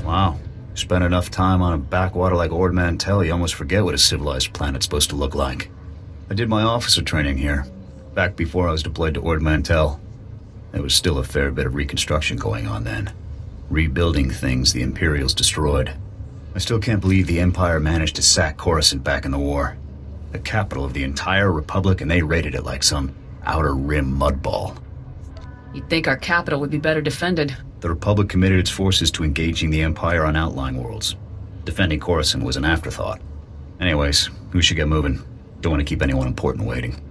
Wow. Spend enough time on a backwater like Ord Mantell, you almost forget what a civilized planet's supposed to look like. I did my officer training here, back before I was deployed to Ord Mantell. There was still a fair bit of reconstruction going on then. Rebuilding things the Imperials destroyed. I still can't believe the Empire managed to sack Coruscant back in the war. The capital of the entire Republic, and they raided it like some outer rim mudball. You'd think our capital would be better defended. The Republic committed its forces to engaging the Empire on outlying worlds. Defending Coruscant was an afterthought. Anyways, we should get moving. Don't want to keep anyone important waiting.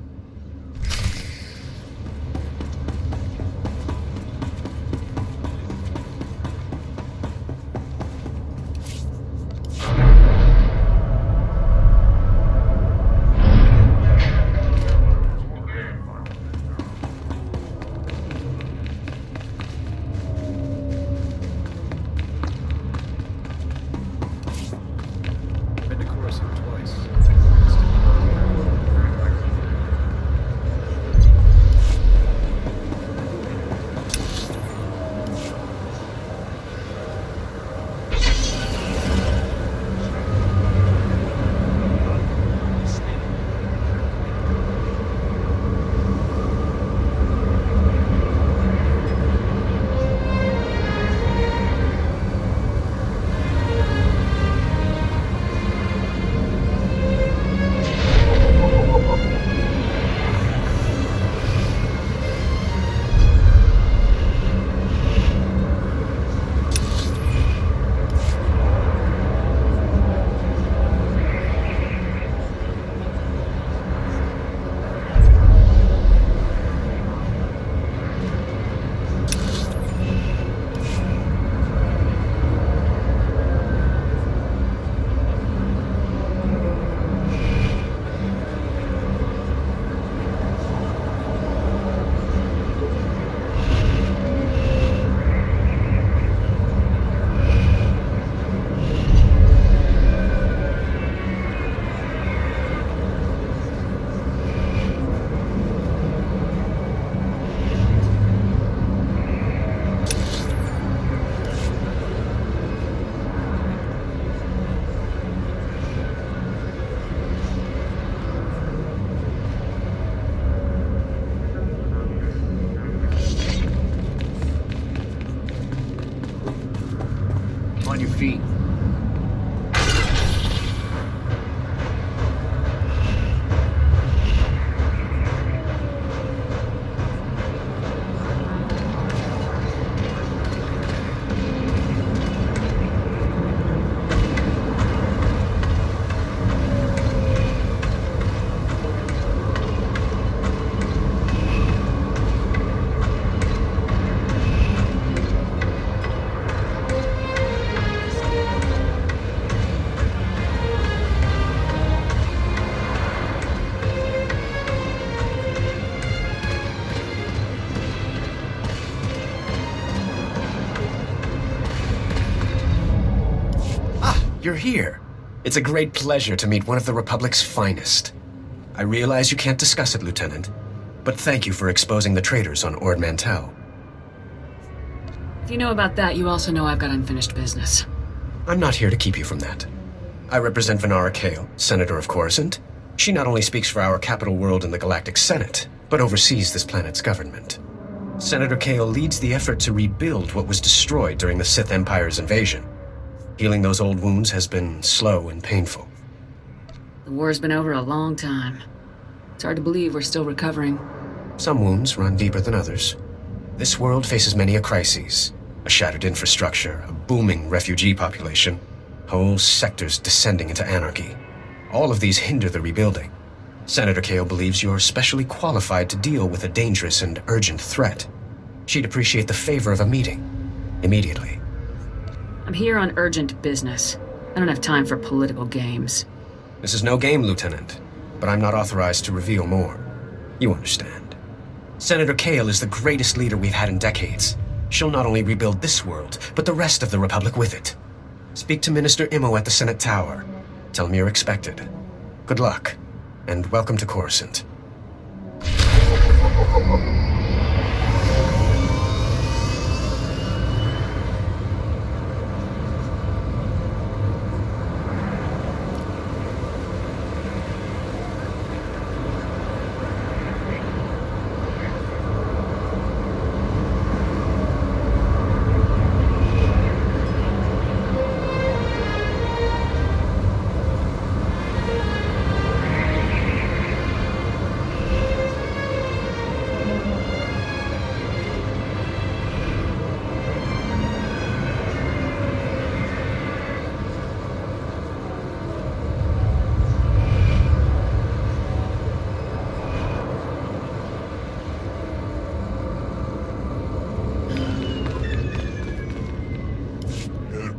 On your feet. You're here. It's a great pleasure to meet one of the Republic's finest. I realize you can't discuss it, Lieutenant, but thank you for exposing the traitors on Ord Mantell. If you know about that, you also know I've got unfinished business. I'm not here to keep you from that. I represent Venara Kale, Senator of Coruscant. She not only speaks for our capital world in the Galactic Senate, but oversees this planet's government. Senator Kale leads the effort to rebuild what was destroyed during the Sith Empire's invasion. Healing those old wounds has been slow and painful. The war's been over a long time. It's hard to believe we're still recovering. Some wounds run deeper than others. This world faces many a crisis. A shattered infrastructure, a booming refugee population, whole sectors descending into anarchy. All of these hinder the rebuilding. Senator Kale believes you're specially qualified to deal with a dangerous and urgent threat. She'd appreciate the favor of a meeting. Immediately. I'm here on urgent business. I don't have time for political games. This is no game, Lieutenant, but I'm not authorized to reveal more. You understand. Senator Kale is the greatest leader we've had in decades. She'll not only rebuild this world, but the rest of the Republic with it. Speak to Minister Immo at the Senate Tower. Tell him you're expected. Good luck, and welcome to Coruscant.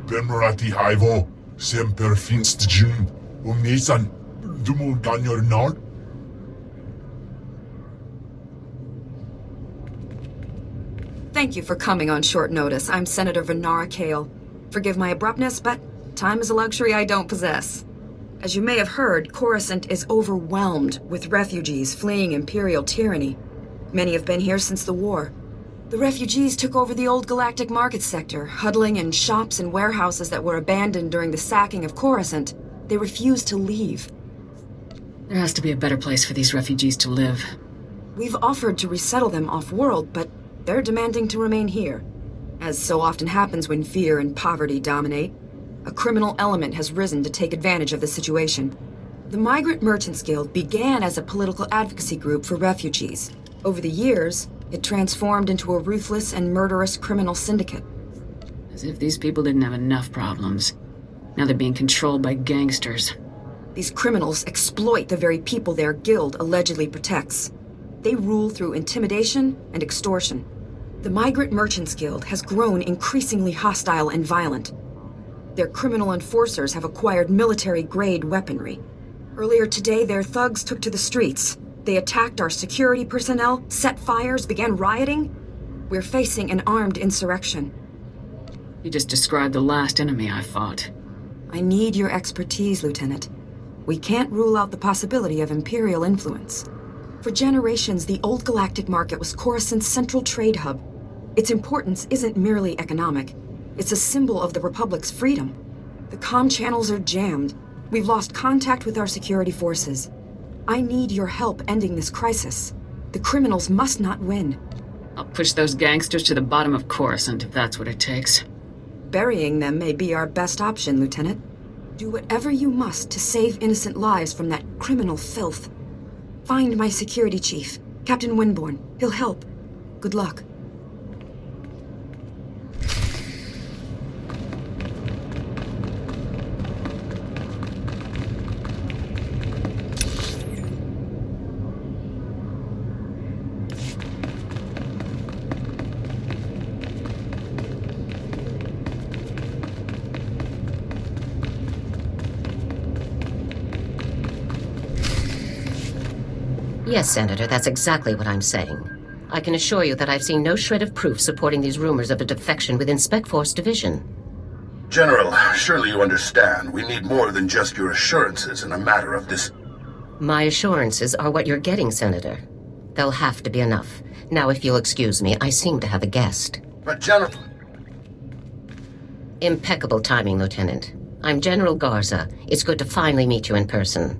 Bemerati Hivo, Semper Finstjun, Nisan, Dumul Ganyor Nord. Thank you for coming on short notice. I'm Senator Venara Kale. Forgive my abruptness, but time is a luxury I don't possess. As you may have heard, Coruscant is overwhelmed with refugees fleeing Imperial tyranny. Many have been here since the war. The refugees took over the old galactic market sector, huddling in shops and warehouses that were abandoned during the sacking of Coruscant. They refused to leave. There has to be a better place for these refugees to live. We've offered to resettle them off-world, but they're demanding to remain here. As so often happens when fear and poverty dominate, a criminal element has risen to take advantage of the situation. The Migrant Merchants Guild began as a political advocacy group for refugees. Over the years, it transformed into a ruthless and murderous criminal syndicate. As if these people didn't have enough problems. Now they're being controlled by gangsters. These criminals exploit the very people their guild allegedly protects. They rule through intimidation and extortion. The Migrant Merchants Guild has grown increasingly hostile and violent. Their criminal enforcers have acquired military-grade weaponry. Earlier today, their thugs took to the streets. They attacked our security personnel, set fires, began rioting. We're facing an armed insurrection. You just described the last enemy I fought. I need your expertise, Lieutenant. We can't rule out the possibility of Imperial influence. For generations, the old galactic market was Coruscant's central trade hub. Its importance isn't merely economic. It's a symbol of the Republic's freedom. The comm channels are jammed. We've lost contact with our security forces. I need your help ending this crisis. The criminals must not win. I'll push those gangsters to the bottom of Coruscant if that's what it takes. Burying them may be our best option, Lieutenant. Do whatever you must to save innocent lives from that criminal filth. Find my security chief, Captain Winborn. He'll help. Good luck. Yes, Senator, that's exactly what I'm saying. I can assure you that I've seen no shred of proof supporting these rumors of a defection within Spec Force Division. General, surely you understand. We need more than just your assurances in a matter of this. My assurances are what you're getting, Senator. They'll have to be enough. Now, if you'll excuse me, I seem to have a guest. But General... Impeccable timing, Lieutenant. I'm General Garza. It's good to finally meet you in person.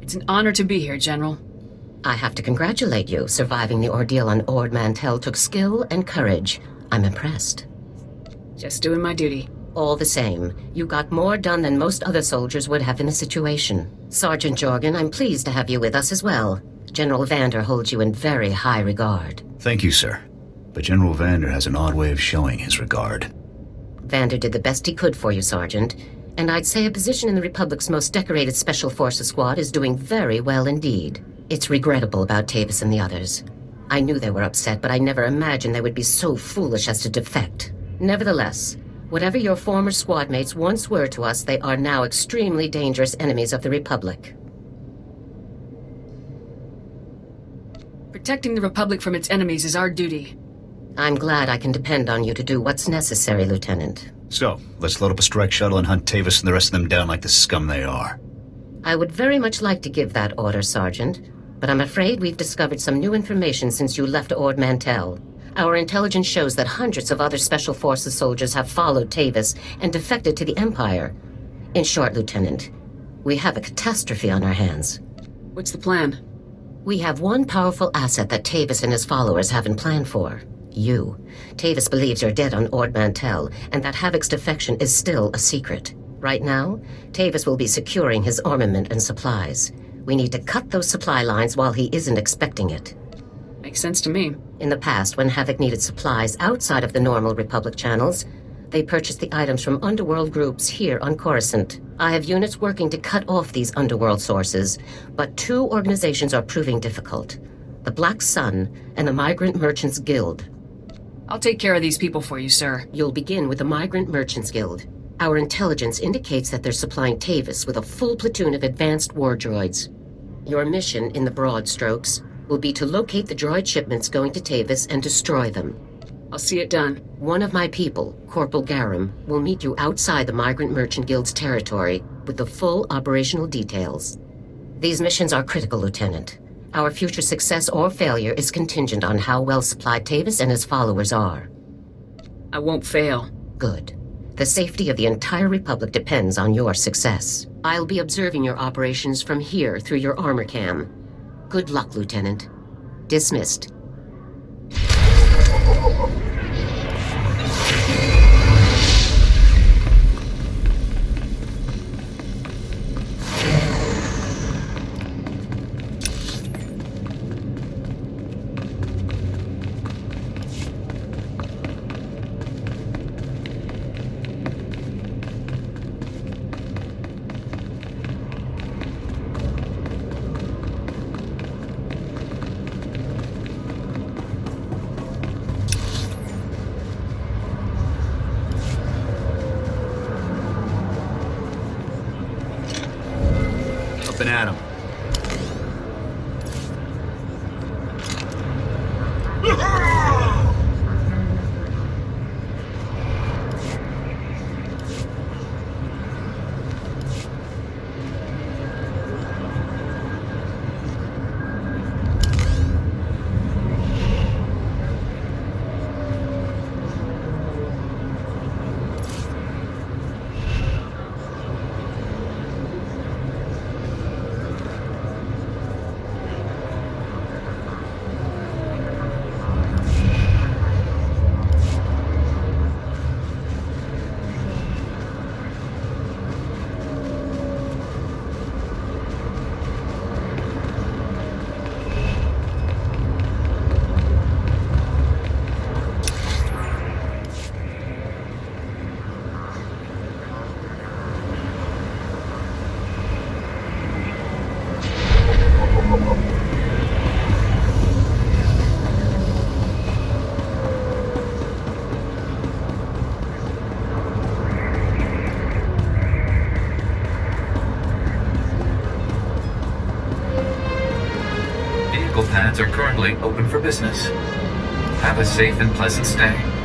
It's an honor to be here, General. I have to congratulate you. Surviving the ordeal on Ord Mantell took skill and courage. I'm impressed. Just doing my duty. All the same, you got more done than most other soldiers would have in the situation. Sergeant Jorgen, I'm pleased to have you with us as well. General Vander holds you in very high regard. Thank you, sir. But General Vander has an odd way of showing his regard. Vander did the best he could for you, Sergeant. And I'd say a position in the Republic's most decorated Special Forces squad is doing very well indeed. It's regrettable about Tavis and the others. I knew they were upset, but I never imagined they would be so foolish as to defect. Nevertheless, whatever your former squad mates once were to us, they are now extremely dangerous enemies of the Republic. Protecting the Republic from its enemies is our duty. I'm glad I can depend on you to do what's necessary, Lieutenant. So, let's load up a strike shuttle and hunt Tavis and the rest of them down like the scum they are. I would very much like to give that order, Sergeant, but I'm afraid we've discovered some new information since you left Ord Mantell. Our intelligence shows that hundreds of other Special Forces soldiers have followed Tavis and defected to the Empire. In short, Lieutenant, we have a catastrophe on our hands. What's the plan? We have one powerful asset that Tavis and his followers haven't planned for. You. Tavis believes you're dead on Ord Mantell, and that Havoc's defection is still a secret. Right now, Tavis will be securing his armament and supplies. We need to cut those supply lines while he isn't expecting it. Makes sense to me. In the past, when Havoc needed supplies outside of the normal Republic channels, they purchased the items from underworld groups here on Coruscant. I have units working to cut off these underworld sources, but two organizations are proving difficult. The Black Sun and the Migrant Merchants Guild. I'll take care of these people for you, sir. You'll begin with the Migrant Merchants Guild. Our intelligence indicates that they're supplying Tavis with a full platoon of advanced war droids. Your mission, in the broad strokes, will be to locate the droid shipments going to Tavis and destroy them. I'll see it done. One of my people, Corporal Garum, will meet you outside the Migrant Merchant Guild's territory with the full operational details. These missions are critical, Lieutenant. Our future success or failure is contingent on how well supplied Tavis and his followers are. I won't fail. Good. The safety of the entire Republic depends on your success. I'll be observing your operations from here through your armor cam. Good luck, Lieutenant. Dismissed. Up and at 'em. Vehicle pads are currently open for business. Have a safe and pleasant stay.